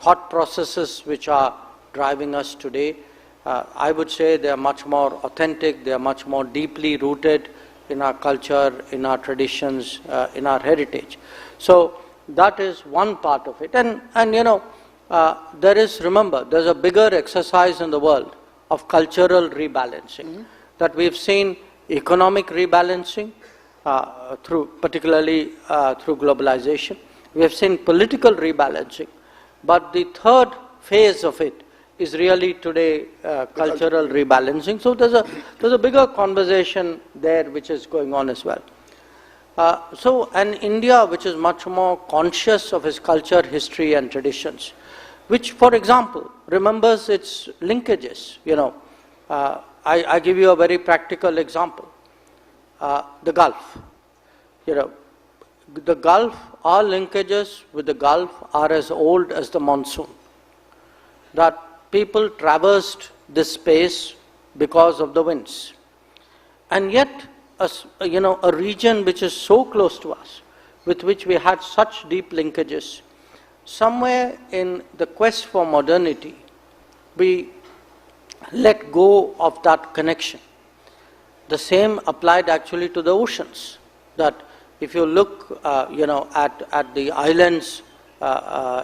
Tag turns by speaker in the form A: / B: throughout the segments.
A: thought processes which are driving us today. I would say they are much more authentic, they are much more deeply rooted in our culture, in our traditions, in our heritage. So that is one part of it. And you know, there is, remember, there's a bigger exercise in the world of cultural rebalancing, that we've seen economic rebalancing particularly through globalization. We have seen political rebalancing, but the third phase of it is really today cultural rebalancing. So there's a bigger conversation there which is going on as well. And India, which is much more conscious of its culture, history and traditions, which, for example, remembers its linkages. You know, I give you a very practical example. The Gulf. You know, the Gulf, our linkages with the Gulf are as old as the monsoon. That people traversed this space because of the winds. And yet, a region which is so close to us, with which we had such deep linkages, somewhere in the quest for modernity, we let go of that connection. The same applied actually to the oceans, that if you look at the islands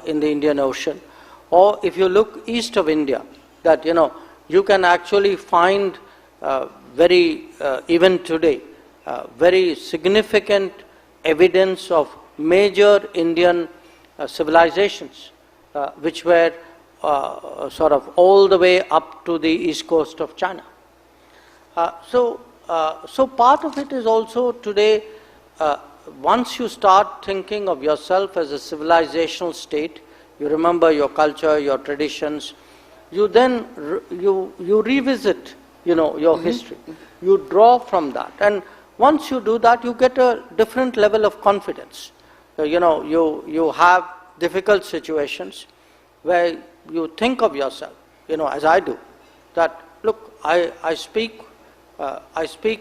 A: in the Indian Ocean, or if you look east of India, that you can actually find even today, very significant evidence of major Indian civilizations, which were sort of all the way up to the east coast of China. So part of it is also today, once you start thinking of yourself as a civilizational state, you remember your culture, your traditions, you then you revisit your history. You draw from that, and once you do that, you get a different level of confidence. You have difficult situations where you think of yourself, as I do, that look, I speak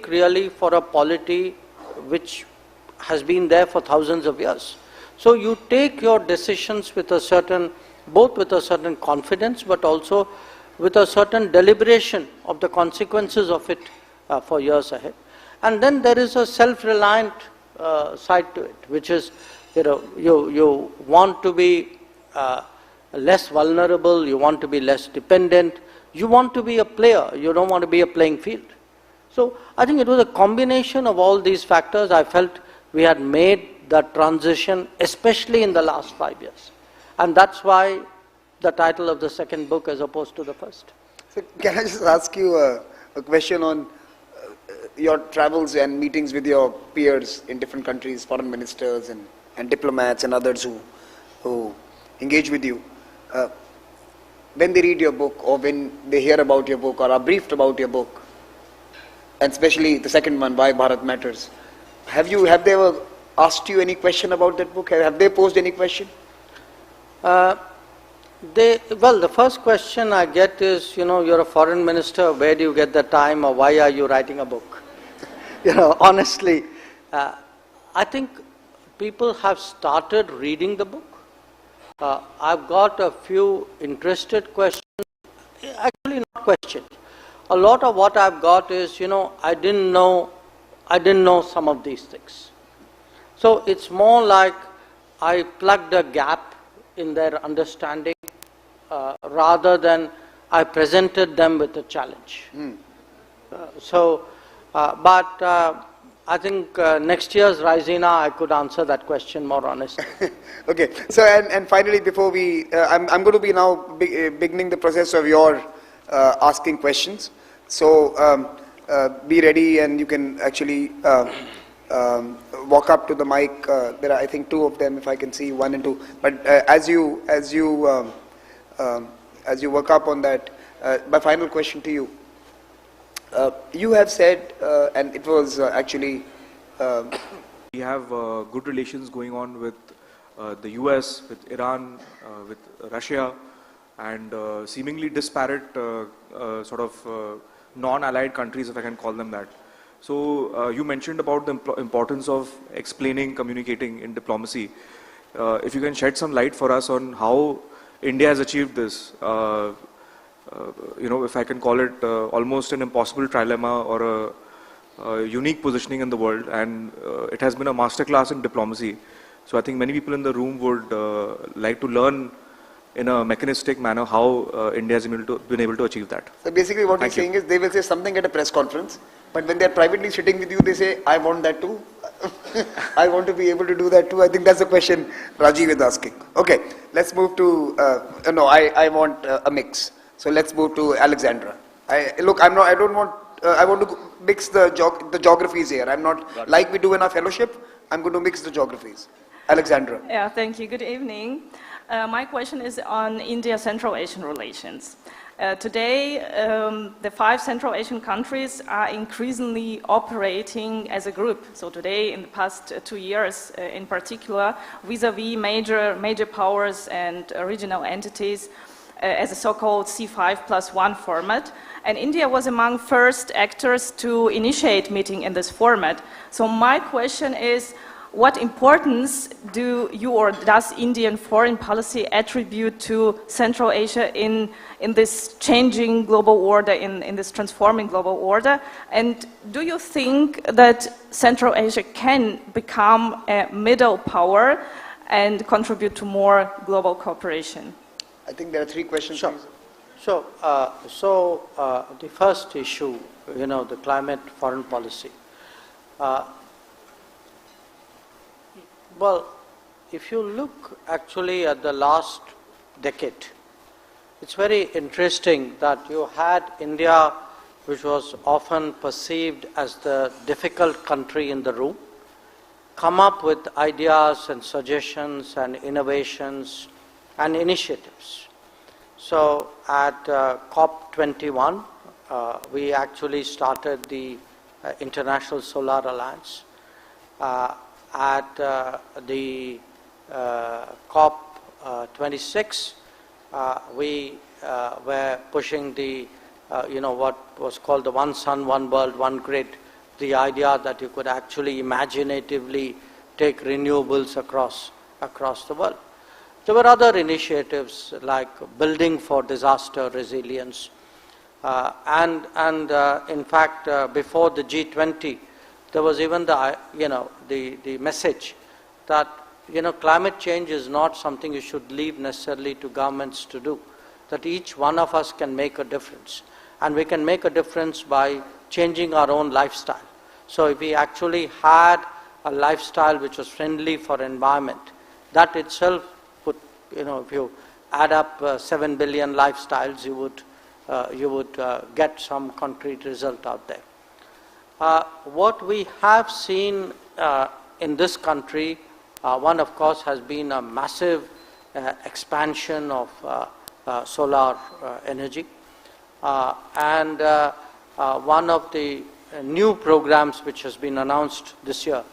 A: really for a polity which has been there for thousands of years. So you take your decisions with both with a certain confidence, but also with a certain deliberation of the consequences of it for years ahead. And then there is a self-reliant side to it, which is, you want to be less vulnerable, you want to be less dependent, you want to be a player, you don't want to be a playing field. So I think it was a combination of all these factors. I felt we had made that transition, especially in the last 5 years. And that's why the title of the second book as opposed to the first.
B: So can I just ask you a question on your travels and meetings with your peers in different countries, foreign ministers and diplomats and others who engage with you. When they read your book, or when they hear about your book or are briefed about your book, and especially the second one, Why Bharat Matters, have they ever asked you any question about that book? Have they posed any question?
A: Well, the first question I get is, you're a foreign minister, where do you get the time, or why are you writing a book? Honestly, I think people have started reading the book. I've got a few interested questions, actually not questions. A lot of what I've got is, I didn't know some of these things. So it's more like I plugged a gap in their understanding rather than I presented them with a challenge. But I think next year's Raisina, I could answer that question more honestly.
B: Okay. So and finally, before I'm going to be now beginning the process of your asking questions. So be ready, and you can actually walk up to the mic. There are, I think, two of them, if I can see, 1 and 2. But as you work up on that, my final question to you. You have said, and it was actually...
C: we have good relations going on with the US, with Iran, with Russia, and seemingly disparate sort of non-allied countries, if I can call them that. So you mentioned about the importance of explaining, communicating in diplomacy. If you can shed some light for us on how India has achieved this. If I can call it almost an impossible trilemma or a unique positioning in the world, and it has been a masterclass in diplomacy. So I think many people in the room would like to learn in a mechanistic manner how India has been able to achieve that.
B: So basically what he's saying is they will say something at a press conference, but when they're privately sitting with you, they say, I want that too. I want to be able to do that too. I think that's the question Rajiv is asking. Okay, let's move to, I want a mix. So let's move to Alexandra. I want to mix the geographies here. I'm not, like we do in our fellowship, I'm going to mix the geographies. Alexandra.
D: Yeah, thank you. Good evening. My question is on India-Central Asian relations. Today, the 5 Central Asian countries are increasingly operating as a group. So today, in the past 2 years in particular, vis-a-vis major powers and regional entities as a so-called C5+1 format. And India was among first actors to initiate meeting in this format. So my question is, what importance do you or does Indian foreign policy attribute to Central Asia in this changing global order, in this transforming global order? And do you think that Central Asia can become a middle power and contribute to more global cooperation?
B: I think there are 3 questions.
A: Sure. So, the first issue, the climate foreign policy. Well, if you look actually at the last decade, it's very interesting that you had India, which was often perceived as the difficult country in the room, come up with ideas and suggestions and innovations and initiatives. So at COP21, we actually started the International Solar Alliance. At the COP26, we were pushing the, what was called the One Sun, One World, One Grid, the idea that you could actually imaginatively take renewables across the world. There were other initiatives like building for disaster resilience, and in fact, before the G20, there was even the message that climate change is not something you should leave necessarily to governments to do, that each one of us can make a difference, and we can make a difference by changing our own lifestyle. So if we actually had a lifestyle which was friendly for environment, that itself would, if you add up 7 billion lifestyles, you would get some concrete result out there. What we have seen in this country, one of course has been a massive expansion of solar energy, and one of the new programs which has been announced this year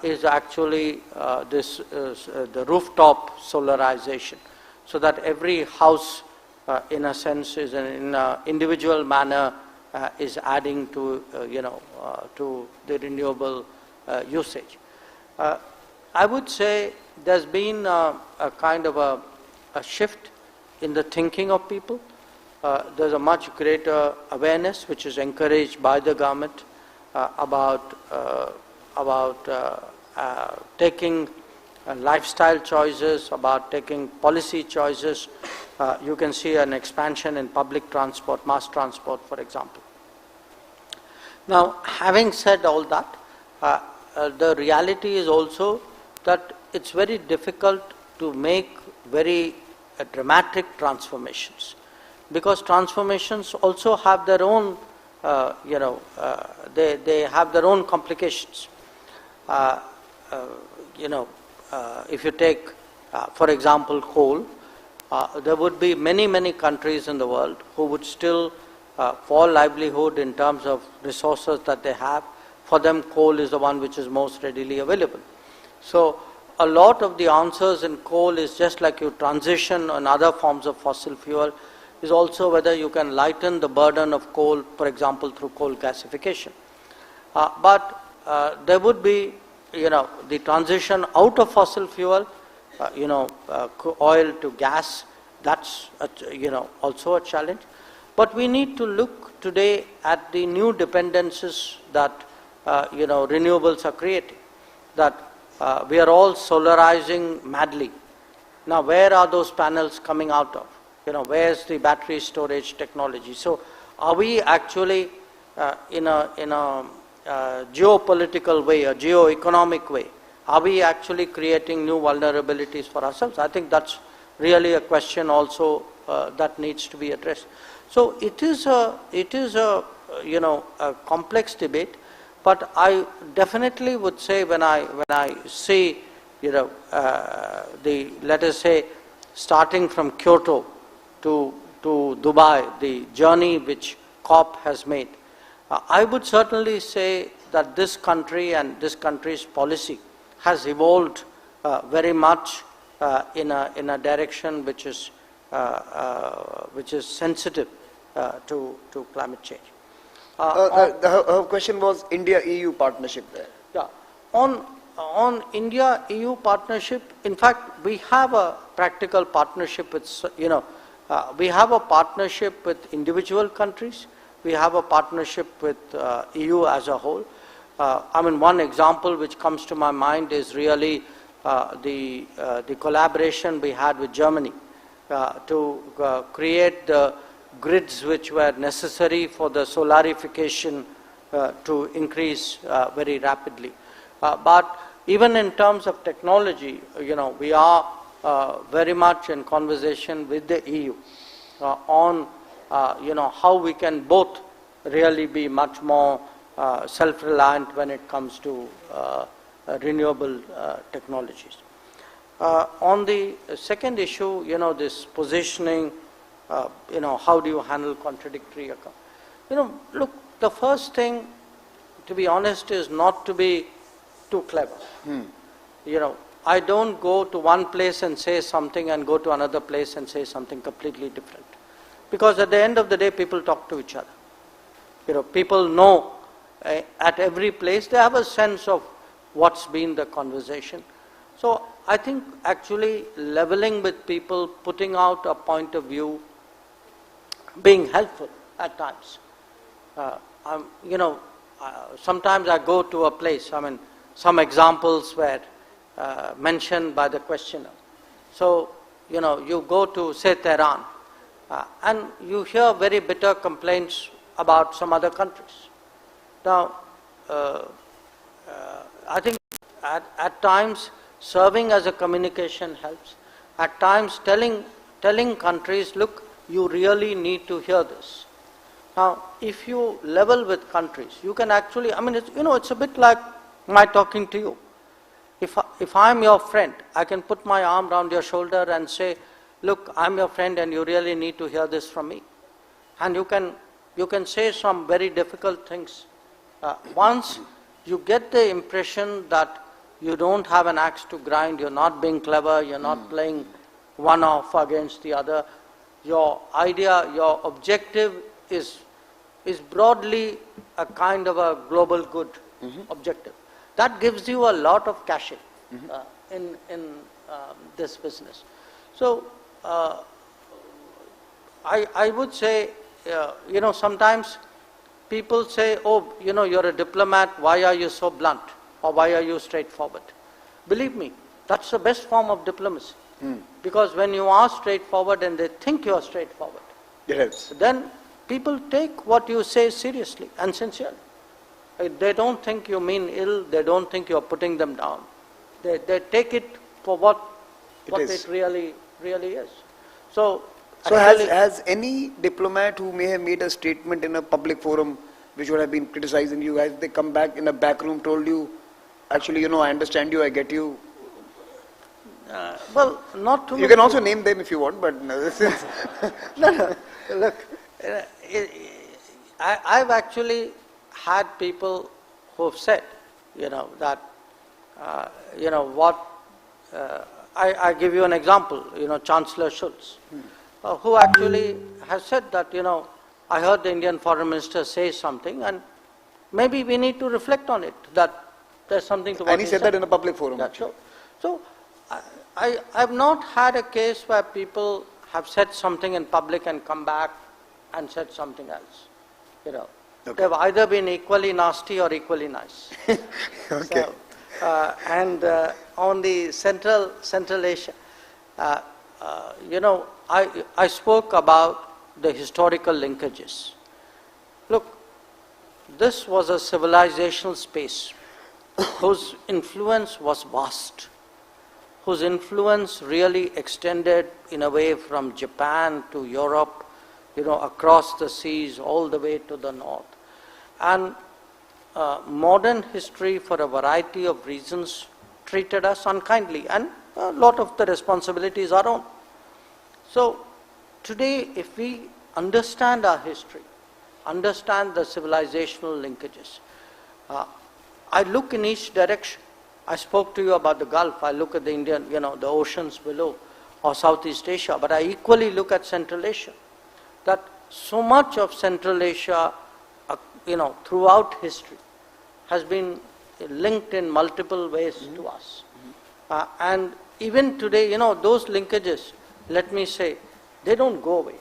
A: is actually the rooftop solarization, so that every house in a sense is in an individual manner is adding to to the renewable usage. I would say there's been a kind of a shift in the thinking of people. There's a much greater awareness which is encouraged by the government about taking lifestyle choices, about taking policy choices. You can see an expansion in public transport, mass transport, for example. Now, having said all that, the reality is also that it's very difficult to make very dramatic transformations, because transformations also have their own, they have their own complications. If you take, for example, coal, there would be many countries in the world who would still, for livelihood in terms of resources that they have, for them coal is the one which is most readily available. So a lot of the answers in coal is just like you transition on other forms of fossil fuel, is also whether you can lighten the burden of coal, for example, through coal gasification. But there would be, the transition out of fossil fuel, oil to gas, That's also a challenge. But we need to look today at the new dependencies that renewables are creating. That we are all solarizing madly. Now, where are those panels coming out of? Where's the battery storage technology? So, are we actually in a geopolitical way, a geo-economic way, are we actually creating new vulnerabilities for ourselves? I think that's really a question also that needs to be addressed. So it is a complex debate, but I definitely would say when I see let us say starting from Kyoto to Dubai, the journey which COP has made, I would certainly say that this country and this country's policy has evolved very much in a direction which is sensitive to climate change.
B: Her question was India-EU partnership there.
A: Yeah, on India-EU partnership, in fact, we have a practical partnership with we have a partnership with individual countries. We have a partnership with EU as a whole. One example which comes to my mind is really the collaboration we had with Germany to create the grids which were necessary for the solarification to increase very rapidly. But even in terms of technology, we are very much in conversation with the EU on how we can both really be much more self-reliant when it comes to renewable technologies. On the second issue, this positioning, how do you handle contradictory accounts? Look, the first thing, to be honest, is not to be too clever. I don't go to one place and say something and go to another place and say something completely different. Because at the end of the day, people talk to each other. People know at every place, they have a sense of what's been the conversation. So I think actually leveling with people, putting out a point of view, being helpful at times. Sometimes I go to a place, some examples were mentioned by the questioner. So, you go to, say, Tehran, and you hear very bitter complaints about some other countries. Now, I think at times serving as a communication helps. At times telling countries, look, you really need to hear this. Now, if you level with countries, you can actually, it's a bit like my talking to you. If I'm your friend, I can put my arm around your shoulder and say, look, I'm your friend and you really need to hear this from me. And you can say some very difficult things. Once you get the impression that you don't have an axe to grind, you're not being clever, you're not playing one off against the other, your idea, your objective is broadly a kind of a global good objective. That gives you a lot of cachet in this business. So I would say, sometimes people say, oh, you're a diplomat, why are you so blunt? Or why are you straightforward? Believe me, that's the best form of diplomacy. Because when you are straightforward and they think you are straightforward,
B: yes,
A: then people take what you say seriously and sincerely. They don't think you mean ill, they don't think you're putting them down. They take it for what it really is. So
B: has any diplomat who may have made a statement in a public forum which would have been criticizing you, as they come back in a back room told you, actually, I understand you, I get you?
A: Well, not too much.
B: You can also name them if you want, but since
A: no. Look, I've actually had people who've said, that, I give you an example, Chancellor Schulz, who actually has said that, I heard the Indian Foreign Minister say something and maybe we need to reflect on it, that there's something to what
B: and he said that in a public forum.
A: So I've not had a case where people have said something in public and come back and said something else. You know,
B: Okay.
A: they've either been equally nasty or equally nice.
B: Okay.
A: So, and on the Central Asia, you know, I spoke about the historical linkages. Look, this was a civilizational space whose influence was vast, whose influence really extended in a way from Japan to Europe, you know, across the seas all the way to the north. And modern history, for a variety of reasons, treated us unkindly, and a lot of the responsibility is our own. So today, if we understand our history, understand the civilizational linkages, I look in each direction. I spoke to you about the Gulf, I look at the Indian, you know, the oceans below, or Southeast Asia, but I equally look at Central Asia. That so much of Central Asia, you know, throughout history, has been linked in multiple ways to us. And even today, you know, those linkages, let me say, they don't go away.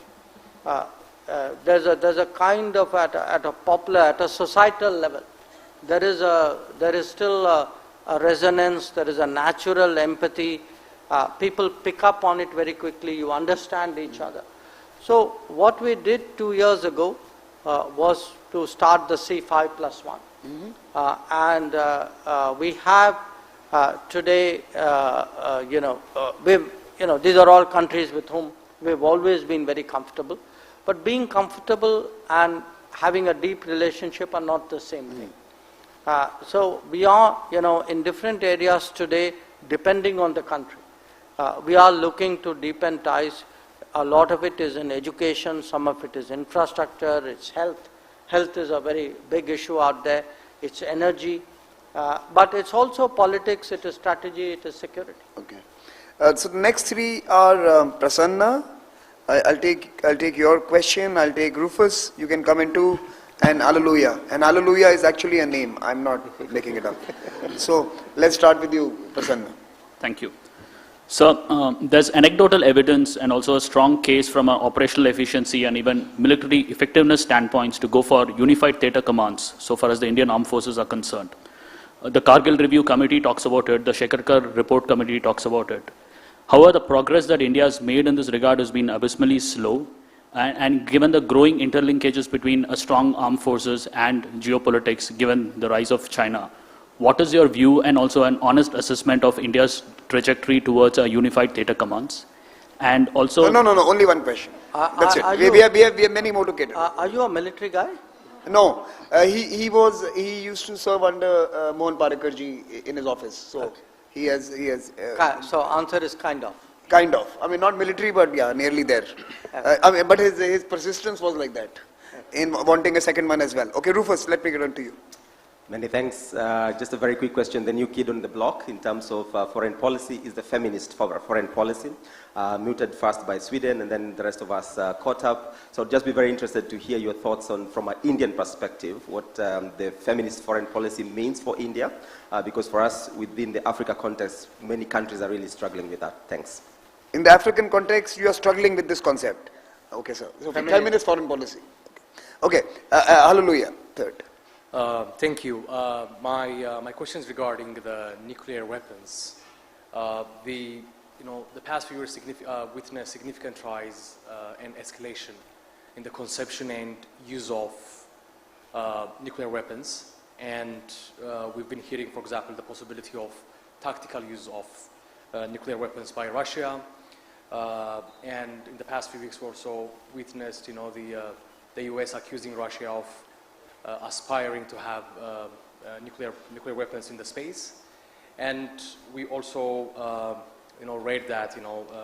A: There's a kind of, at a popular, at a societal level, there is still a resonance, there is a natural empathy. People pick up on it very quickly, you understand each other. So what we did 2 years ago was to start the C5+1. And we have today, these are all countries with whom we've always been very comfortable. But being comfortable and having a deep relationship are not the same thing. So we are, you know, in different areas today, depending on the country. We are looking to deepen ties. A lot of it is in education, some of it is infrastructure, it's health. Health is a very big issue out there. It's energy, but it's also politics, it is strategy, it is security.
B: Okay. So the next three are Prasanna. I'll take your question. I'll take Rufus. You can come into, and Hallelujah. And Hallelujah is actually a name. I'm not making it up. So let's start with you, Prasanna.
E: Thank you. So there's anecdotal evidence and also a strong case from an operational efficiency and even military effectiveness standpoints to go for unified theatre commands so far as the Indian Armed Forces are concerned. The Kargil Review Committee talks about it, the Jaishankar Report Committee talks about it. However, the progress that India has made in this regard has been abysmally slow, and given the growing interlinkages between a strong armed forces and geopolitics, given the rise of China, what is your view and also an honest assessment of India's trajectory towards a unified theatre commands? And also...
B: No, only one question. That's it. We have many more to get.
A: Are you a military guy?
B: No, he used to serve under Mohan Parekarji in his office. So okay. he has.
A: So answer is kind of.
B: Kind of. I mean, not military, but yeah, nearly there. But his persistence was like that, in wanting a second one as well. Okay, Rufus, let me get on to you.
F: Many thanks. Just a very quick question. The new kid on the block in terms of foreign policy is the feminist foreign policy, muted first by Sweden and then the rest of us caught up. So I'd just be very interested to hear your thoughts on, from an Indian perspective, what the feminist foreign policy means for India, because for us within the Africa context, many countries are really struggling with that. Thanks.
B: In the African context, you are struggling with this concept. Okay, sir. So feminist foreign policy. Okay, Hallelujah, third.
G: Thank you. My question is regarding the nuclear weapons. The past few years witnessed significant rise and escalation in the conception and use of nuclear weapons, and we've been hearing, for example, the possibility of tactical use of nuclear weapons by Russia, and in the past few weeks or so, witnessed, the U.S. accusing Russia of aspiring to have nuclear weapons in the space, and we also read that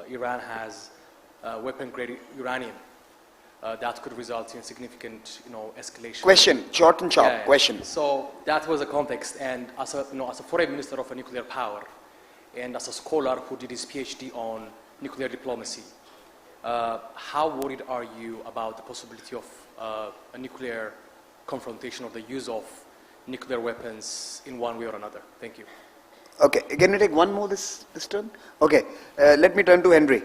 G: Iran has weapon-grade uranium that could result in significant escalation.
B: Question, short and sharp.
G: Yeah.
B: Question.
G: So that was the context, and as a foreign minister of a nuclear power, and as a scholar who did his PhD on nuclear diplomacy, how worried are you about the possibility of a nuclear confrontation of the use of nuclear weapons in one way or another? Thank you.
B: Okay, can you take one more this turn? Okay, let me turn to Henry.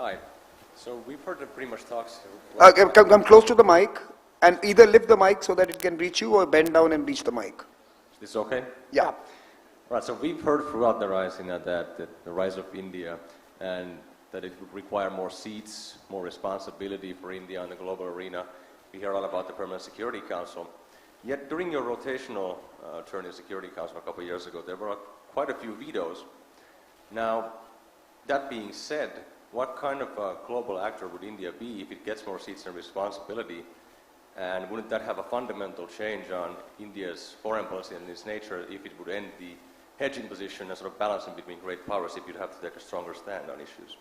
H: Hi. So we've heard pretty much talks.
B: Come close to the mic and either lift the mic so that it can reach you or bend down and reach the mic.
H: Is this okay?
B: Yeah.
H: Right, so we've heard throughout the Raisina that the rise of India and that it would require more seats, more responsibility for India in the global arena. We hear all about the Permanent Security Council. Yet during your rotational turn in Security Council a couple of years ago, there were quite a few vetoes. Now, that being said, what kind of a global actor would India be if it gets more seats and responsibility? And wouldn't that have a fundamental change on India's foreign policy and its nature if it would end the hedging position and sort of balancing between great powers if you'd have to take a stronger stand on issues?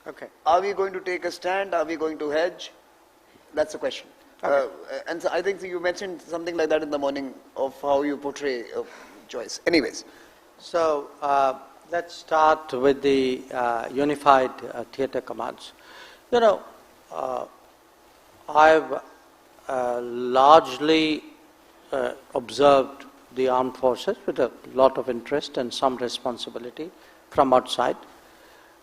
B: Okay. Are we going to take a stand? Are we going to hedge? That's the question. Okay. And so I think you mentioned something like that in the morning of how you portray choice. Anyways.
A: So let's start with the unified theatre commands. You know, I've largely observed the armed forces with a lot of interest and some responsibility from outside.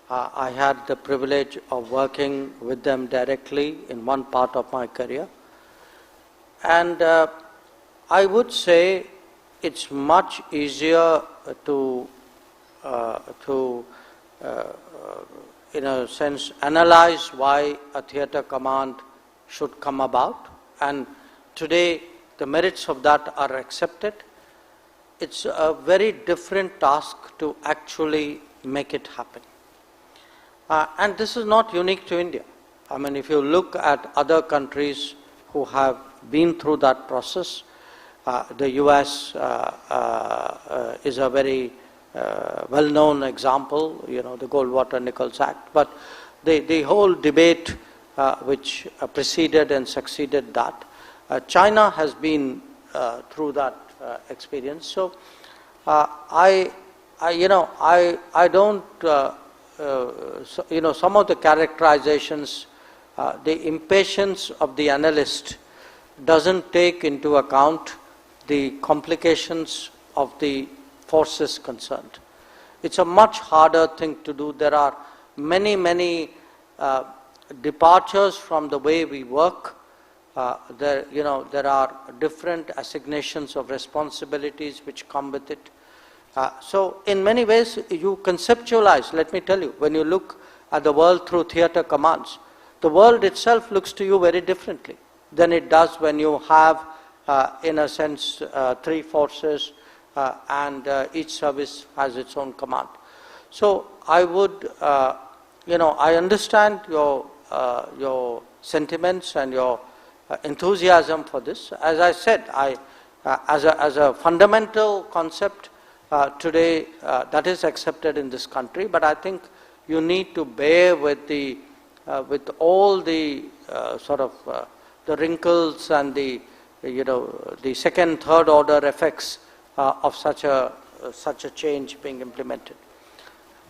A: I had the privilege of working with them directly in one part of my career. And I would say it's much easier to in a sense, analyze why a theatre command should come about. And today, the merits of that are accepted. It's a very different task to actually make it happen. And this is not unique to India. I mean, if you look at other countries who have been through that process, the US is a very well-known example, you know, the Goldwater-Nichols Act. But the whole debate which preceded and succeeded that, China has been through that experience. So I don't, you know, some of the characterizations, the impatience of the analyst doesn't take into account the complications of the forces concerned. It's a much harder thing to do. There are many departures from the way we work. There are different assignations of responsibilities which come with it. So in many ways you conceptualize, let me tell you, when you look at the world through theatre commands, the world itself looks to you very differently than it does when you have, in a sense, three forces and each service has its own command. So I would, I understand your sentiments and your enthusiasm for this. As I said, as a fundamental concept today, that is accepted in this country. But I think you need to bear with with all the the wrinkles and the second, third order effects of such a change being implemented.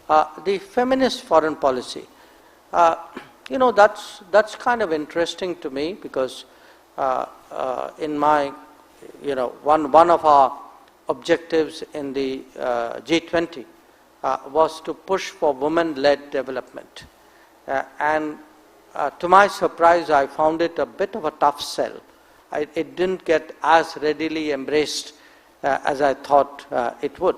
A: The feminist foreign policy, that's kind of interesting to me because in my, one of our objectives in the G20 was to push for women-led development. And to my surprise, I found it a bit of a tough sell. It didn't get as readily embraced as I thought it would.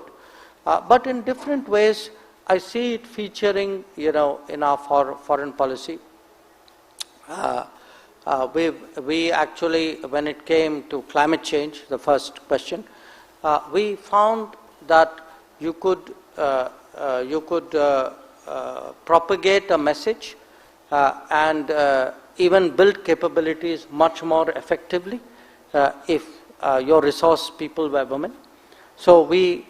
A: But in different ways, I see it featuring, in our foreign policy. We actually, when it came to climate change, the first question, we found that you could propagate a message and even build capabilities much more effectively if your resource people were women. So we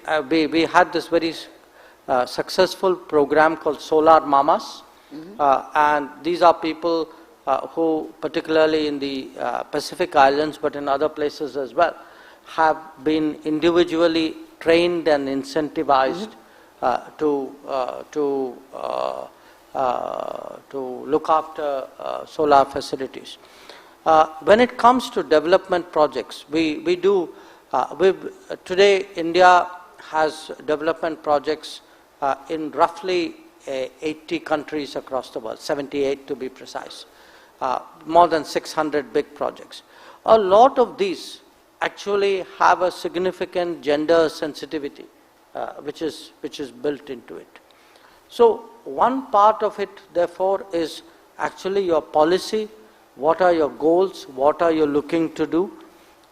A: had this very successful program called Solar Mamas, and these are people who, particularly in the Pacific Islands, but in other places as well, have been individually trained and incentivized to look after solar facilities. When it comes to development projects, we do. Today, India has development projects in roughly 80 countries across the world, 78 to be precise, more than 600 big projects. A lot of these actually have a significant gender sensitivity which is built into it. So one part of it therefore is actually your policy, what are your goals, what are you looking to do,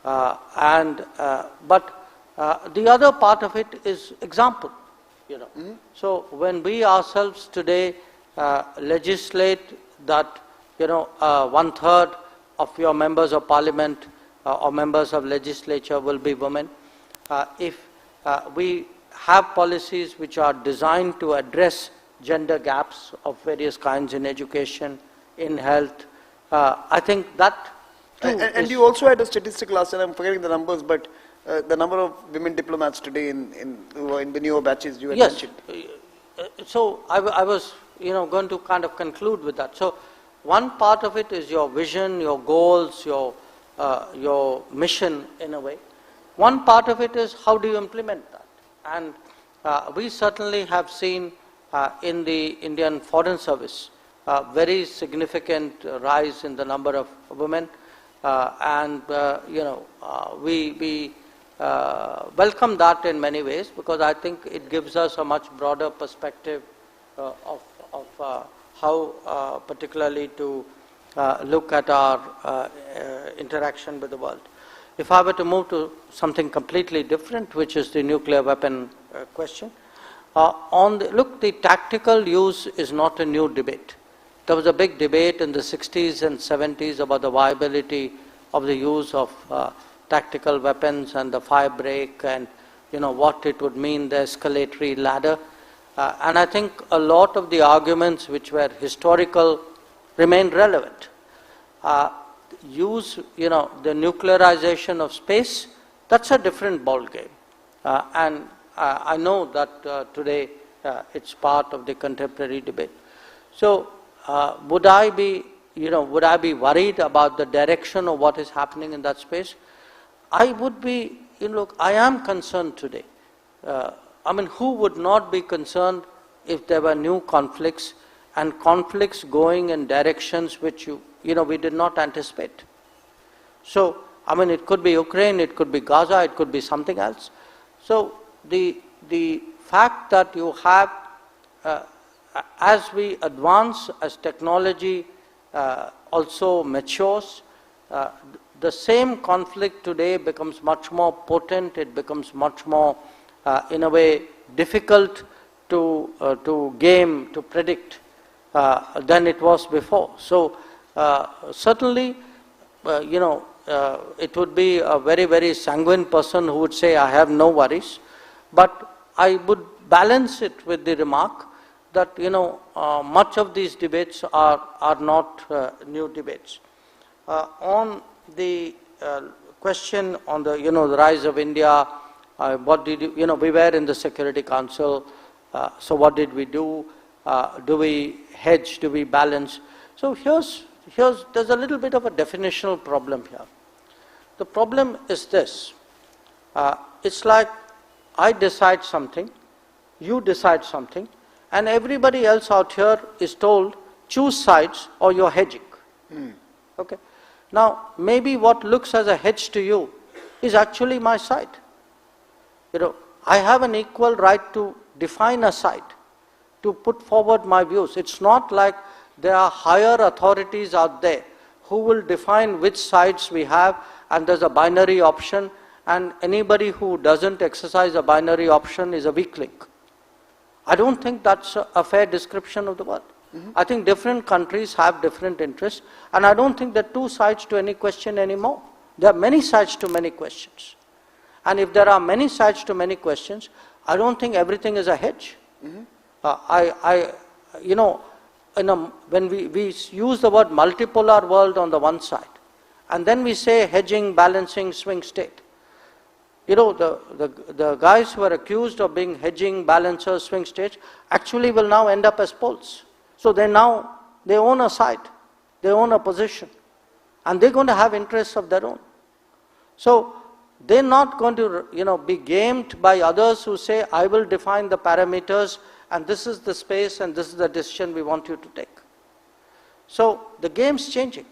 A: but the other part of it is example. So when we ourselves today legislate that 1/3 of your members of parliament or members of legislature will be women, if we have policies which are designed to address gender gaps of various kinds in education, in health, I think that too
B: and you also had a statistic last time, I'm forgetting the numbers, but the number of women diplomats today in the newer batches you had mentioned.
A: So I was going to kind of conclude with that. So one part of it is your vision, your goals, your mission in a way. One part of it is how do you implement that. And we certainly have seen in the Indian Foreign Service a very significant rise in the number of women, we welcome that in many ways, because I think it gives us a much broader perspective of how particularly to look at our interaction with the world. If I were to move to something completely different, which is the nuclear weapon question, the tactical use is not a new debate. There was a big debate in the 60s and 70s about the viability of the use of tactical weapons and the fire break and what it would mean, the escalatory ladder. And I think a lot of the arguments which were historical remain relevant. The nuclearization of space, that's a different ballgame. And I know that today it's part of the contemporary debate. So would I be worried about the direction of what is happening in that space? I would be, I am concerned today. Who would not be concerned if there were new conflicts and conflicts going in directions which we did not anticipate. So, it could be Ukraine, it could be Gaza, it could be something else. So, the fact that you have, as we advance, as technology also matures, the same conflict today becomes much more potent, it becomes much more, in a way, difficult to game, to predict than it was before. So, certainly, it would be a very, very sanguine person who would say, I have no worries. But I would balance it with the remark that, much of these debates are not new debates. On the question on the, the rise of India, what did we were in the Security Council, so what did we do? Do we hedge? Do we balance? So there's a little bit of a definitional problem here. The problem is this. It's like I decide something, you decide something, and everybody else out here is told, choose sides or you're hedging. Okay. Now, maybe what looks as a hedge to you is actually my side. I have an equal right to define a side, to put forward my views. It's not like there are higher authorities out there who will define which sides we have, and there's a binary option, and anybody who doesn't exercise a binary option is a weak link. I don't think that's a fair description of the world. I think different countries have different interests, and I don't think there are two sides to any question anymore. There are many sides to many questions. And if there are many sides to many questions, I don't think everything is a hedge. When we use the word multipolar world on the one side, and then we say hedging, balancing, swing state. The guys who are accused of being hedging, balancers, swing states, actually will now end up as poles. So they own a side, they own a position, and they're going to have interests of their own. So they're not going to, be gamed by others who say, I will define the parameters and this is the space and this is the decision we want you to take. So the game's changing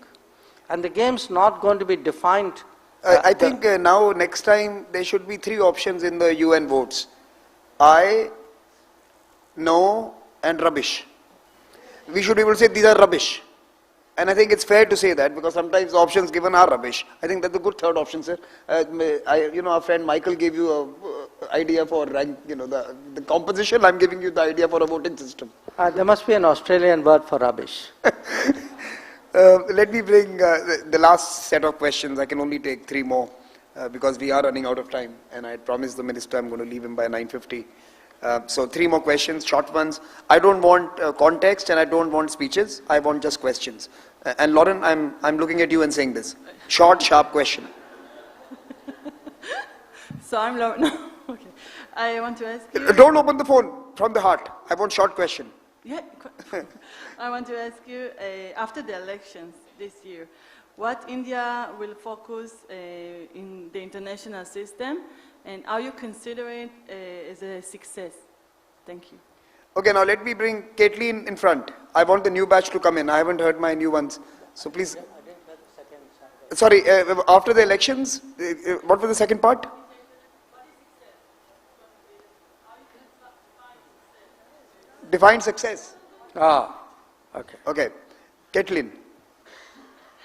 A: and the game's not going to be defined.
B: I think now next time there should be 3 options in the UN votes. I, no and rubbish. We should be able to say these are rubbish. And I think it's fair to say that because sometimes the options given are rubbish. I think that's a good third option, sir. Our friend Michael gave you an idea for rank, the composition. I'm giving you the idea for a voting system.
A: There must be an Australian word for rubbish.
B: Let me bring the last set of questions. I can only take 3 more because we are running out of time. And I had promised the minister I'm going to leave him by 9:50. So 3 more questions, short ones. I don't want context and I don't want speeches. I want just questions. And Lauren, I'm looking at you and saying this. Short, sharp question.
I: So I'm Lauren. No, okay. I want to ask you.
B: Don't open the phone from the heart. I want short question.
I: Yeah. I want to ask you, after the elections this year, what India will focus in the international system, and are you considering it as a success? Thank you.
B: Okay, now let me bring Caitlin in front. I want the new batch to come in. I haven't heard my new ones. So please. Sorry, after the elections, what was the second part? Define success.
A: Okay.
B: Okay. Caitlin.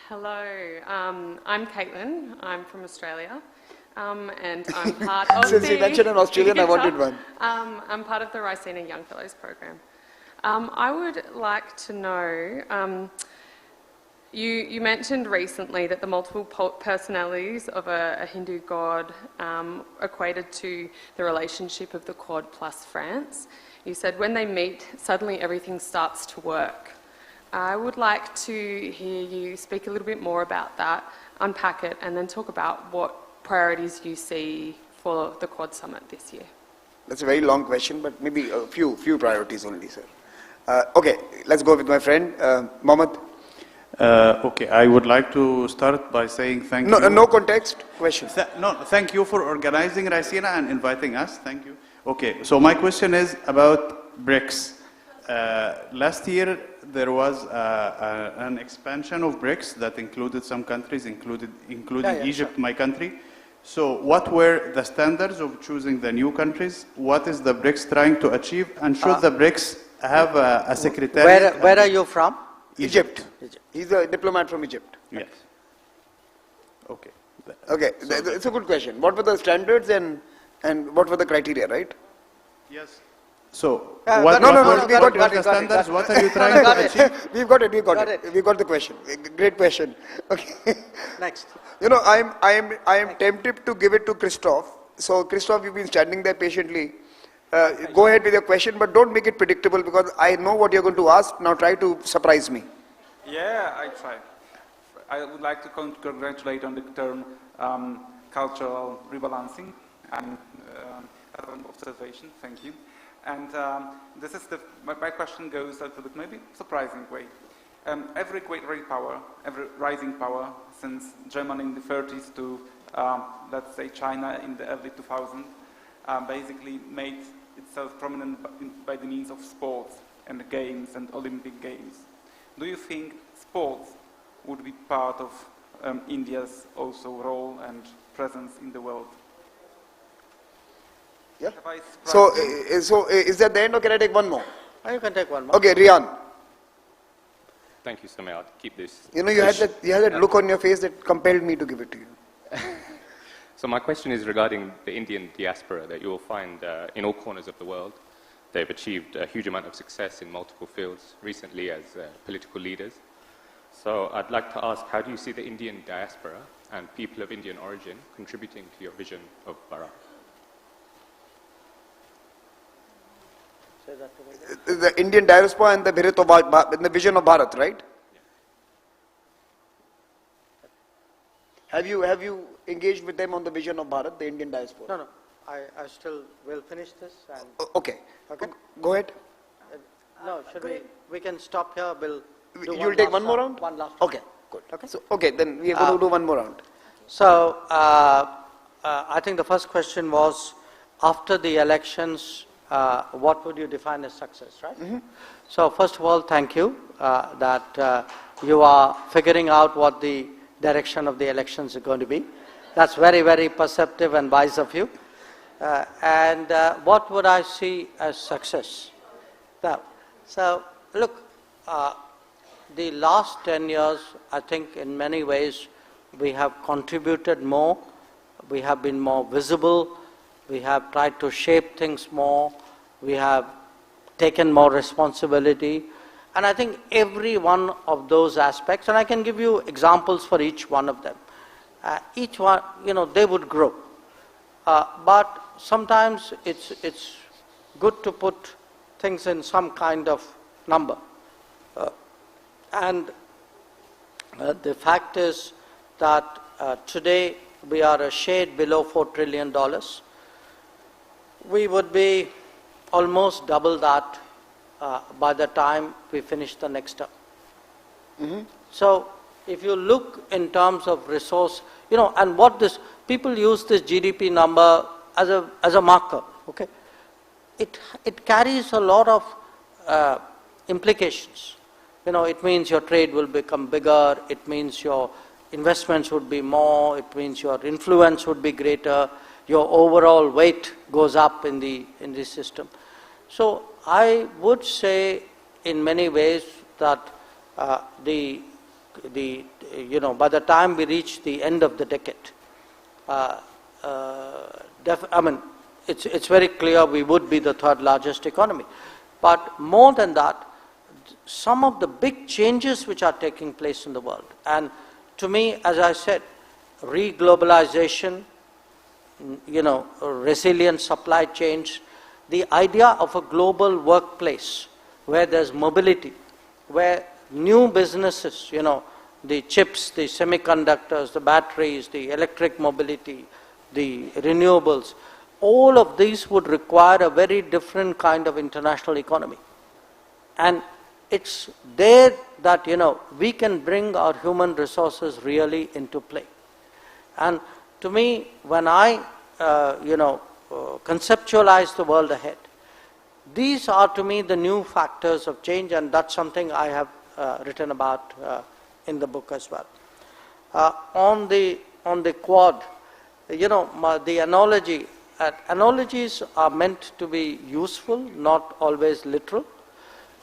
J: Hello, I'm Caitlin. I'm from Australia. And I'm part of
B: Since you mentioned an Australian, I wanted one.
J: I'm part of the Raisina Young Fellows program. I would like to know, you mentioned recently that the multiple personalities of a Hindu god equated to the relationship of the Quad plus France. You said when they meet, suddenly everything starts to work. I would like to hear you speak a little bit more about that, unpack it, and then talk about what priorities you see for the Quad Summit this year.
B: That's a very long question, but maybe a few priorities only, sir. Okay, let's go with my friend, Mohammed.
K: Okay, I would like to start by saying thank you.
B: No context, question.
K: Thank you for organizing Raisina and inviting us. Thank you. Okay, so my question is about BRICS. Last year, there was an expansion of BRICS that included some countries, including Egypt, my country. So what were the standards of choosing the new countries? What is the BRICS trying to achieve? And should the BRICS have a secretary?
A: Where are you from?
B: Egypt. He's a diplomat from Egypt.
K: Yes. Okay.
B: Okay, it's a good question. What were the standards and what were the criteria, right?
K: Yes. So,
B: what
K: are the standards? What are you trying to achieve?
B: We've got it. We got the question. Great question. Okay.
A: Next.
B: I am tempted to give it to Christoph. So, Christoph, you've been standing there patiently. Go ahead with your question, but don't make it predictable because I know what you're going to ask. Now, try to surprise me.
L: Yeah, I try. I would like to congratulate on the term cultural rebalancing and an observation. Thank you. And this is my question goes a little bit maybe surprising way. Every great power, every rising power since Germany in the 30s to let's say China in the early 2000s basically made itself prominent by the means of sports and games and Olympic Games. Do you think sports would be part of India's also role and presence in the world?
B: Yeah. So is that the end or can I take one more?
A: You can take one more.
B: Okay, Rian.
H: Thank you, Samir. I'll keep this.
B: You had that look on your face that compelled me to give it to you.
H: So my question is regarding the Indian diaspora that you will find in all corners of the world. They've achieved a huge amount of success in multiple fields recently as political leaders. So I'd like to ask, how do you see the Indian diaspora and people of Indian origin contributing to your vision of Bharat?
B: The Indian diaspora and the vision of Bharat, right? Yeah. Have you engaged with them on the vision of Bharat, the Indian diaspora?
A: No. I still will finish this. And
B: okay. Go ahead.
A: No, we can stop here.
B: You'll take one more round?
A: One last round.
B: Okay, good. Okay, then we are going to do one more round.
A: So, I think the first question was, after the elections, what would you define as success, right? Mm-hmm. So first of all, thank you that you are figuring out what the direction of the elections are going to be. That's very, very perceptive and wise of you. And what would I see as success? Now, so look, the last 10 years, I think in many ways, we have contributed more, we have been more visible, we have tried to shape things more, we have taken more responsibility, and I think every one of those aspects, and I can give you examples for each one of them, each one, they would grow. But sometimes it's good to put things in some kind of number. And the fact is that today we are a shade below $4 trillion. We would be almost double that by the time we finish the next term. Mm-hmm. So if you look in terms of resource, and what this, people use this GDP number as a marker, okay? It carries a lot of implications. It means your trade will become bigger, it means your investments would be more, it means your influence would be greater, your overall weight goes up in the system. So I would say in many ways that by the time we reach the end of the decade, it's very clear we would be the third largest economy. But more than that, some of the big changes which are taking place in the world, and to me, as I said, re-globalization, resilient supply chains, the idea of a global workplace where there's mobility, where new businesses, the chips, the semiconductors, the batteries, the electric mobility, the renewables, all of these would require a very different kind of international economy. And it's there that, we can bring our human resources really into play. And to me, when I, conceptualize the world ahead, these are to me the new factors of change, and that's something I have written about in the book as well. On the Quad, the analogy, analogies are meant to be useful, not always literal.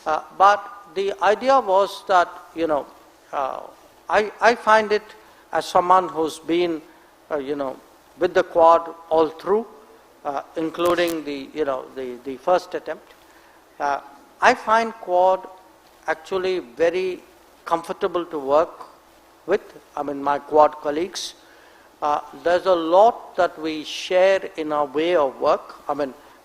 A: But the idea was that, I find it as someone who's been, with the Quad all through, including the first attempt. I find Quad actually very comfortable to work with, my Quad colleagues. There's a lot that we share in our way of work.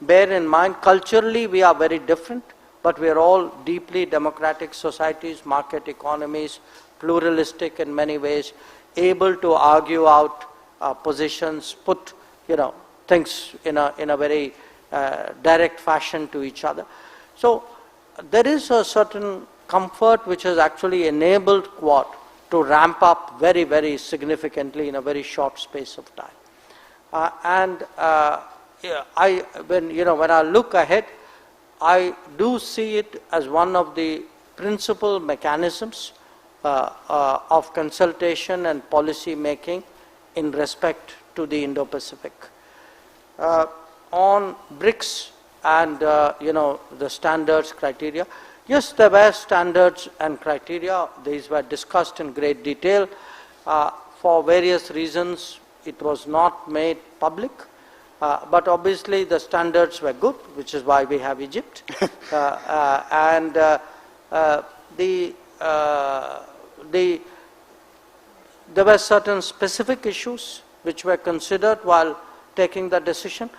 A: Bear in mind, culturally we are very different, but we are all deeply democratic societies, market economies, pluralistic in many ways, able to argue out positions, put things in a very direct fashion to each other. So there is a certain comfort which has actually enabled Quad to ramp up very, very significantly in a very short space of time. When I look ahead, I do see it as one of the principal mechanisms of consultation and policy making in respect to the Indo-Pacific. On BRICS and the standards criteria, yes, there were standards and criteria. These were discussed in great detail. For various reasons, it was not made public. But obviously the standards were good, which is why we have Egypt. There were certain specific issues which were considered while taking the decision,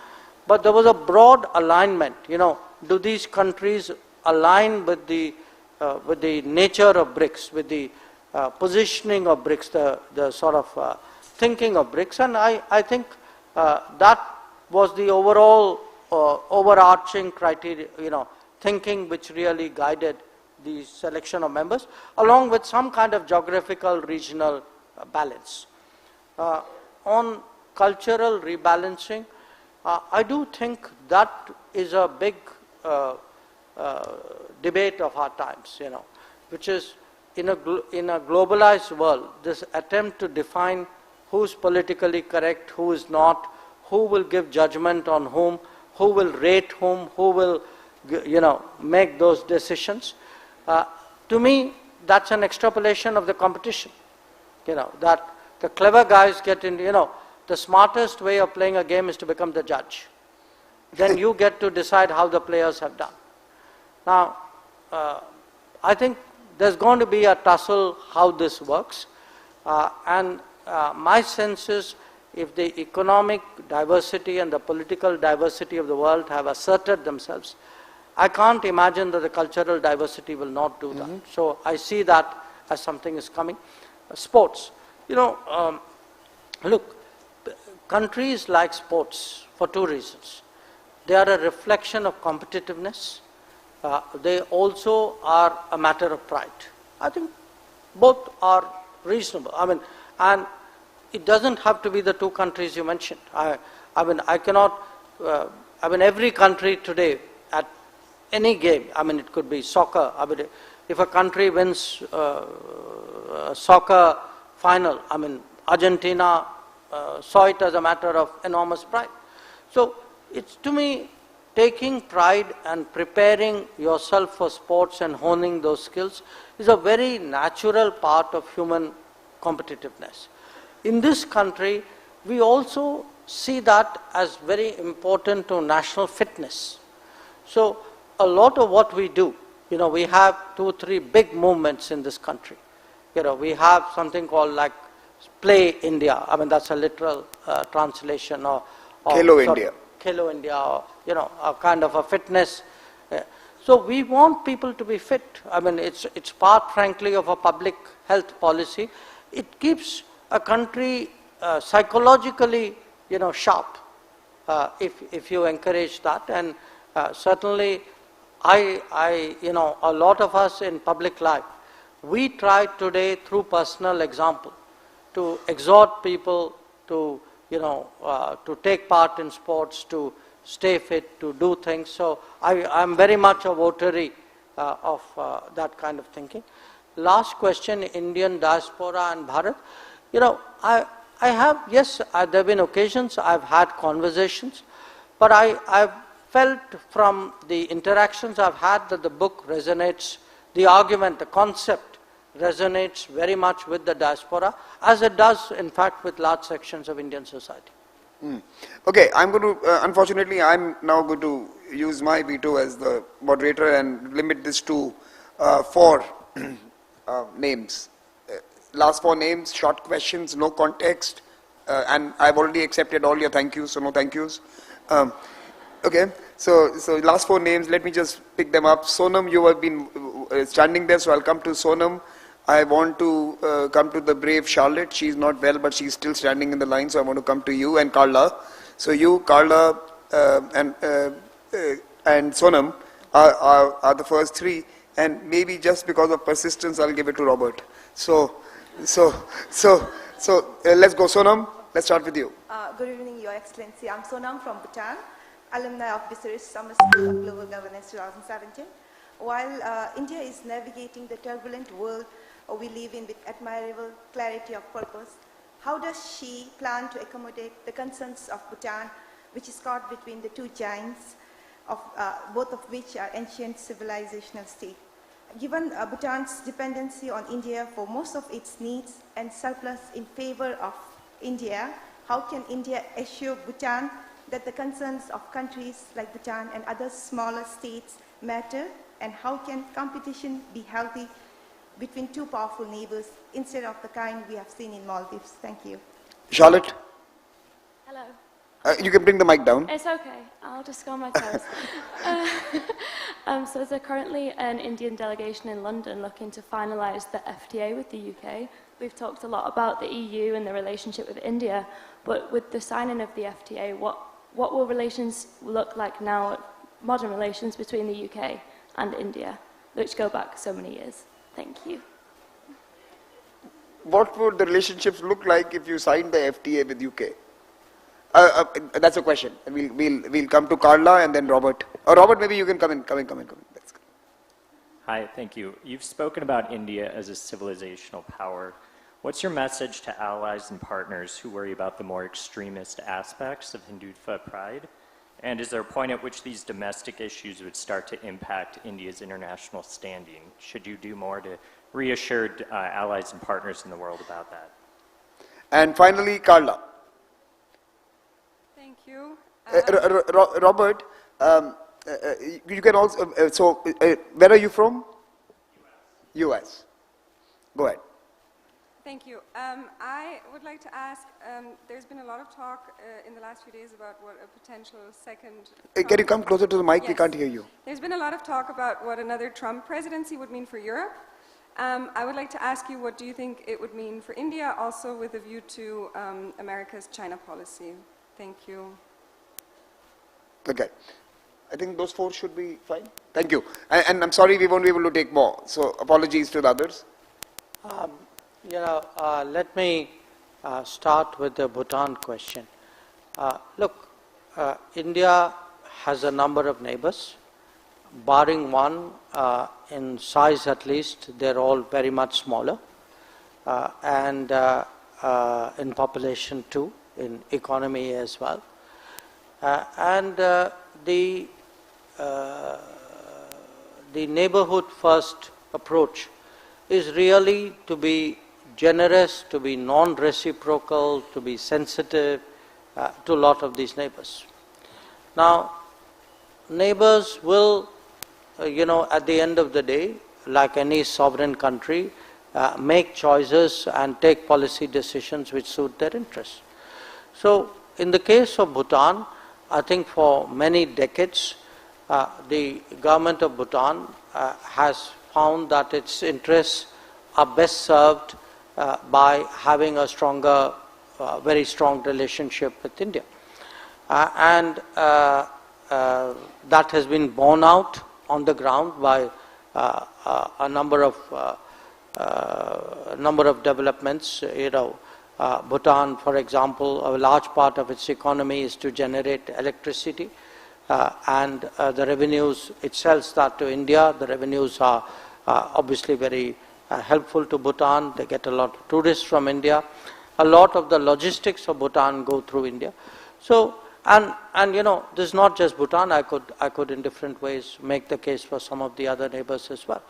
A: but there was a broad alignment. Do these countries align with the nature of BRICS, with the positioning of BRICS, the sort of thinking of BRICS? And I think that was the overall overarching criteria, thinking which really guided the selection of members, along with some kind of geographical regional balance. On cultural rebalancing, I do think that is a big debate of our times, which is in a globalized world, this attempt to define who's politically correct, who is not, who will give judgment on whom, who will rate whom, who will, make those decisions. To me, that's an extrapolation of the competition. That the clever guys get in, the smartest way of playing a game is to become the judge. Then you get to decide how the players have done. Now, I think there's going to be a tussle how this works. And my sense is if the economic diversity and the political diversity of the world have asserted themselves, I can't imagine that the cultural diversity will not do that. So I see that as something is coming. Sports. Look, countries like sports for two reasons. They are a reflection of competitiveness. They also are a matter of pride. I think both are reasonable. And it doesn't have to be the two countries you mentioned. Every country today at any game, it could be soccer. If a country wins a soccer final, Argentina saw it as a matter of enormous pride. So it's, to me, taking pride and preparing yourself for sports and honing those skills is a very natural part of human competitiveness. In this country, we also see that as very important to national fitness. So a lot of what we do, we have 2 or 3 big movements in this country. We have something called like Play India. That's a literal translation of
B: Khelo India.
A: Khelo India, or, a kind of a fitness. So we want people to be fit. It's part, frankly, of a public health policy. It keeps a country psychologically, sharp, if you encourage that. And certainly, a lot of us in public life, we try today through personal example to exhort people to, to take part in sports, to stay fit, to do things. So I'm very much a votary of that kind of thinking. Last question, Indian diaspora and Bharat. I have, yes, there have been occasions I've had conversations, but I've felt from the interactions I've had that the book resonates, the argument, the concept resonates very much with the diaspora, as it does, in fact, with large sections of Indian society.
B: Okay, I'm going to, unfortunately, I'm now going to use my veto as the moderator and limit this to 4 names. Last 4 names, short questions, no context, and I've already accepted all your thank yous, so no thank yous. Okay, so last 4 names, let me just pick them up. Sonam, you have been standing there, so I'll come to Sonam. I want to come to the brave Charlotte. She's not well, but she's still standing in the line, so I want to come to you and Carla. So you, Carla, and Sonam are the first 3, and maybe just because of persistence, I'll give it to Robert. So let's go, Sonam. Let's start with you.
M: Good evening, Your Excellency. I'm Sonam from Bhutan, alumni of Visaris Summer School of Global Governance 2017. While India is navigating the turbulent world we live in with admirable clarity of purpose, how does she plan to accommodate the concerns of Bhutan, which is caught between the 2 giants, both of which are ancient civilizational states? Given Bhutan's dependency on India for most of its needs and surplus in favor of India, how can India assure Bhutan that the concerns of countries like Bhutan and other smaller states matter, and how can competition be healthy between 2 powerful neighbors instead of the kind we have seen in Maldives? Thank you.
B: Charlotte?
N: Hello.
B: You can bring the mic down.
N: It's okay. I'll just go on my toes. So there's currently an Indian delegation in London looking to finalise the FTA with the UK. We've talked a lot about the EU and the relationship with India, but with the signing of the FTA, what will relations look like now, modern relations between the UK and India, which go back so many years? Thank you.
B: What would the relationships look like if you signed the FTA with UK? That's a question. We'll come to Carla and then Robert. Robert, maybe you can come in. That's good.
O: Hi, thank you. You've spoken about India as a civilizational power. What's your message to allies and partners who worry about the more extremist aspects of Hindutva pride? And is there a point at which these domestic issues would start to impact India's international standing? Should you do more to reassure allies and partners in the world about that?
B: And finally, Carla.
P: Thank you.
B: Robert, you can also, where are you from? US. Go ahead.
P: Thank you. I would like to ask, there's been a lot of talk in the last few days about what a potential second...
B: Can you come closer to the mic?
P: Yes.
B: We can't hear you.
P: There's been a lot of talk about what another Trump presidency would mean for Europe. I would like to ask you, what do you think it would mean for India, also with a view to America's China policy? Thank you.
B: Okay. I think those 4 should be fine. Thank you. And I'm sorry we won't be able to take more. So apologies to the others.
A: Let me start with the Bhutan question. Look, India has a number of neighbors. Barring one, in size at least, they're all very much smaller. And in population too, in economy as well. The neighborhood first approach is really to be generous, to be non-reciprocal, to be sensitive to a lot of these neighbors. Now, neighbors will, at the end of the day, like any sovereign country, make choices and take policy decisions which suit their interests. So, in the case of Bhutan, I think for many decades, the government of Bhutan has found that its interests are best served by having a stronger, very strong relationship with India. That has been borne out on the ground by a number of developments. Bhutan, for example, a large part of its economy is to generate electricity, and the revenues, it sells that to India. The revenues are obviously very helpful to Bhutan. They get a lot of tourists from India. A lot of the logistics of Bhutan go through India. So, this is not just Bhutan. I could in different ways make the case for some of the other neighbors as well.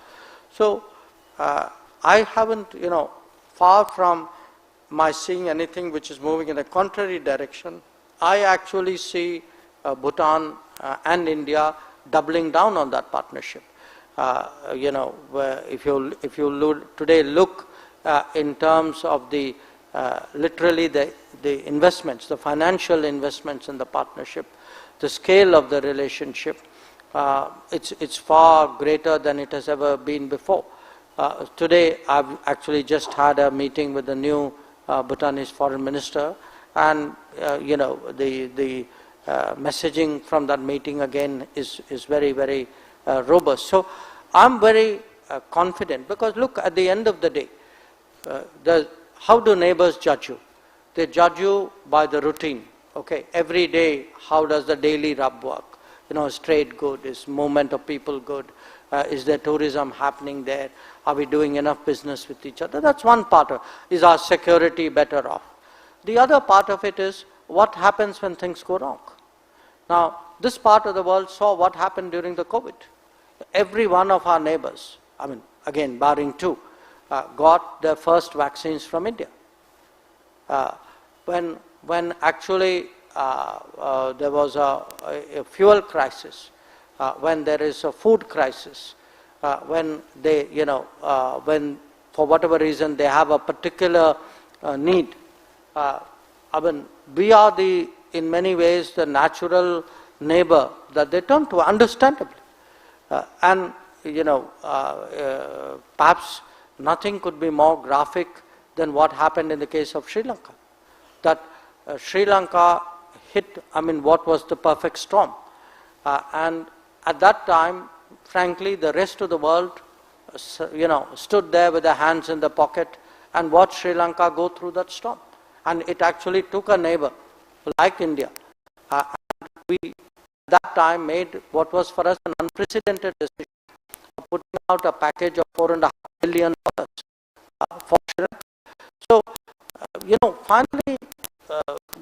A: So, I haven't, far from my seeing anything which is moving in a contrary direction, I actually see Bhutan and India doubling down on that partnership. Where if you today look in terms of the literally the investments, the financial investments in the partnership, the scale of the relationship, it's far greater than it has ever been before. Today, I've actually just had a meeting with the new Bhutanese foreign minister, and the messaging from that meeting again is very, very robust. So I'm very confident, because look, at the end of the day, how do neighbors judge you? They judge you by the routine. Okay, every day, how does the daily rub work? Is trade good? Is movement of people good? Is there tourism happening there? Are we doing enough business with each other? That's one part of it. Is our security better off? The other part of it is what happens when things go wrong. Now, this part of the world saw what happened during the COVID. Every one of our neighbors, again, barring 2, got their first vaccines from India. When actually there was a fuel crisis, when there is a food crisis, when they, when for whatever reason they have a particular need, we are in many ways the natural neighbor that they turn to, understandably. Perhaps nothing could be more graphic than what happened in the case of Sri Lanka. That Sri Lanka hit, what was the perfect storm. And at that time, frankly, the rest of the world, stood there with their hands in the pocket and watched Sri Lanka go through that storm. And it actually took a neighbor like India. And we, at that time, made what was for us an unprecedented decision of putting out a package of $4.5 billion for Sri Lanka. So, finally,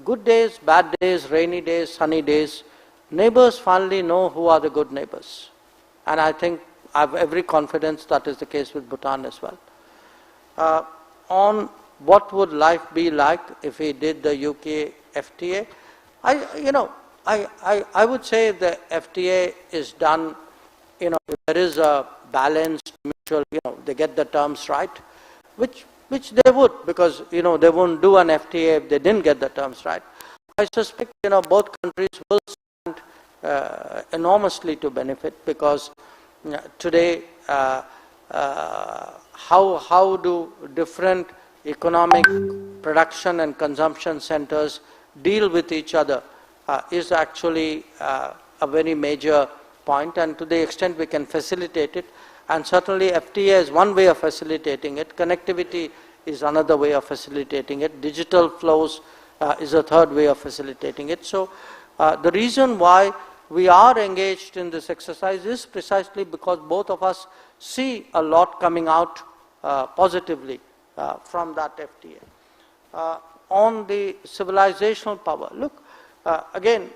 A: good days, bad days, rainy days, sunny days, neighbors finally know who are the good neighbors. And I think I have every confidence that is the case with Bhutan as well. On what would life be like if we did the UK FTA, I would say the FTA is done, if there is a balanced mutual, they get the terms right, which they would, because, they won't do an FTA if they didn't get the terms right. I suspect, both countries will stand enormously to benefit, because today, how do different economic production and consumption centers deal with each other is actually a very major point, and to the extent we can facilitate it, and certainly FTA is one way of facilitating it, connectivity is another way of facilitating it, digital flows is a third way of facilitating it. So the reason why we are engaged in this exercise is precisely because both of us see a lot coming out positively from that FTA. On the civilizational power, look, again,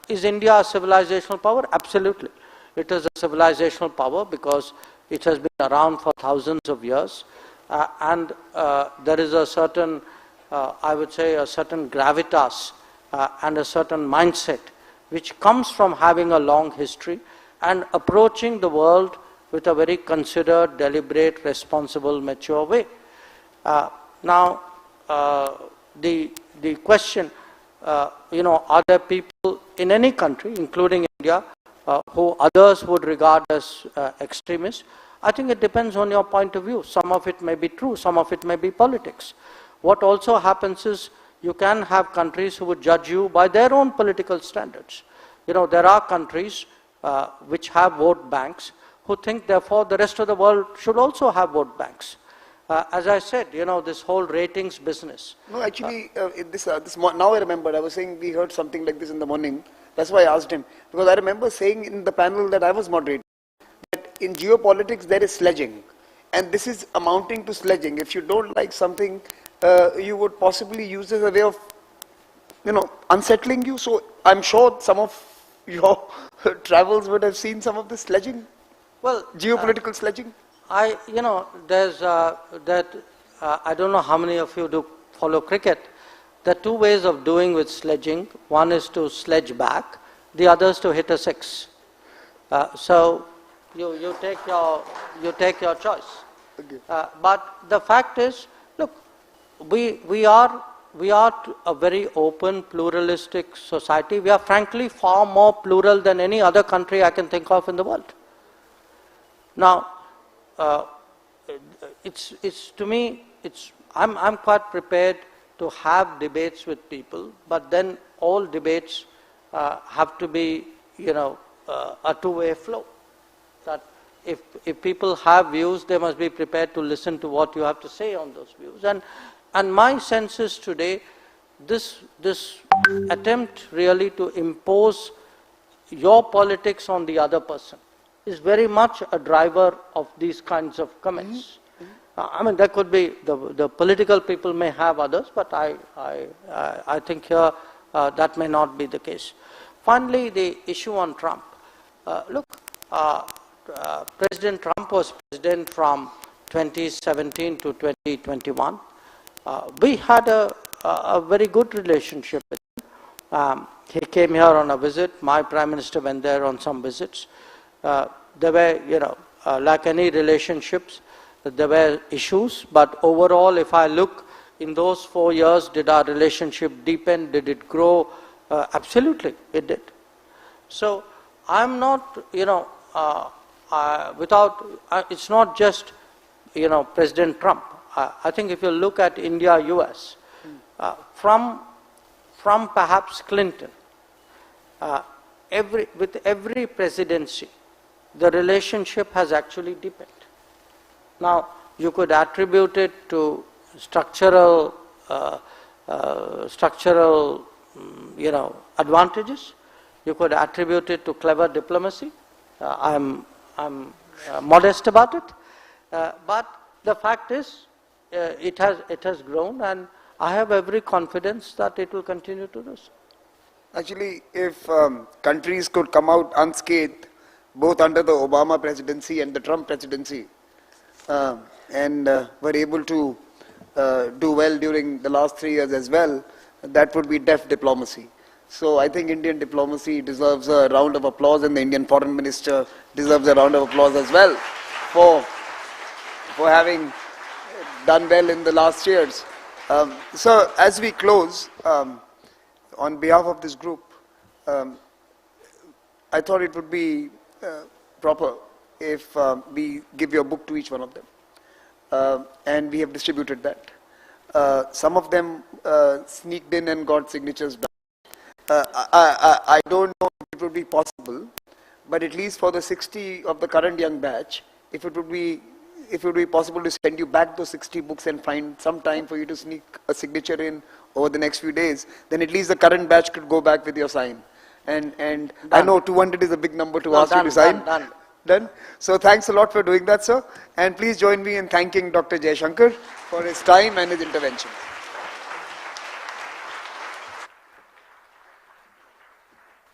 A: is India a civilizational power? Absolutely. It is a civilizational power because it has been around for thousands of years, and there is a certain, I would say, a certain gravitas and a certain mindset which comes from having a long history and approaching the world with a very considered, deliberate, responsible, mature way. Now, the question, are there people in any country, including India, who others would regard as extremists? I think it depends on your point of view. Some of it may be true, some of it may be politics. What also happens is you can have countries who would judge you by their own political standards. There are countries which have vote banks who think, therefore, the rest of the world should also have vote banks. As I said, this whole ratings business.
B: No, actually, now I remembered, I was saying we heard something like this in the morning. That's why I asked him. Because I remember saying in the panel that I was moderating, that in geopolitics there is sledging. And this is amounting to sledging. If you don't like something, you would possibly use it as a way of, unsettling you. So I'm sure some of your travels would have seen some of this sledging. Well, geopolitical sledging.
A: There's that, I don't know how many of you do follow cricket. There are two ways of doing with sledging. One is to sledge back, the other is to hit a six. So you take your choice. Okay. But the fact is, look, we are a very open, pluralistic society. We are frankly far more plural than any other country I can think of in the world. Now, to me, I'm quite prepared to have debates with people, but then all debates have to be, a two-way flow. That if people have views, they must be prepared to listen to what you have to say on those views. And my sense is today, this attempt really to impose your politics on the other person is very much a driver of these kinds of comments. I mean, there could be, the political people may have others, but I think here that may not be the case. Finally, the issue on Trump. Look, President Trump was president from 2017 to 2021. We had a very good relationship with him. He came here on a visit. My Prime Minister went there on some visits. There were, like any relationships, there were issues, but overall, if I look in those 4 years, did our relationship deepen? Did it grow? Absolutely, it did. So I'm not, it's not just, President Trump. I think if you look at India-US, from perhaps Clinton, with every presidency, the relationship has actually deepened. Now, you could attribute it to structural structural, advantages. You could attribute it to clever diplomacy. I'm modest about it, but the fact is, it has grown, and I have every confidence that it will continue to do so.
B: Actually, if countries could come out unscathed, both under the Obama presidency and the Trump presidency, and were able to do well during the last 3 years as well, that would be deft diplomacy. So I think Indian diplomacy deserves a round of applause, and the Indian Foreign Minister deserves a round of applause as well for having done well in the last years. So as we close, on behalf of this group, I thought it would be proper if we give you a book to each one of them. And we have distributed that. Some of them sneaked in and got signatures back. I don't know if it would be possible, but at least for the 60 of the current young batch, if it would be possible to send you back those 60 books and find some time for you to sneak a signature in over the next few days, then at least the current batch could go back with your sign. And I know 200 is a big number to ask you to sign. Done. So thanks a lot for doing that, sir. And please join me in thanking Dr. Jaishankar for his time and his intervention.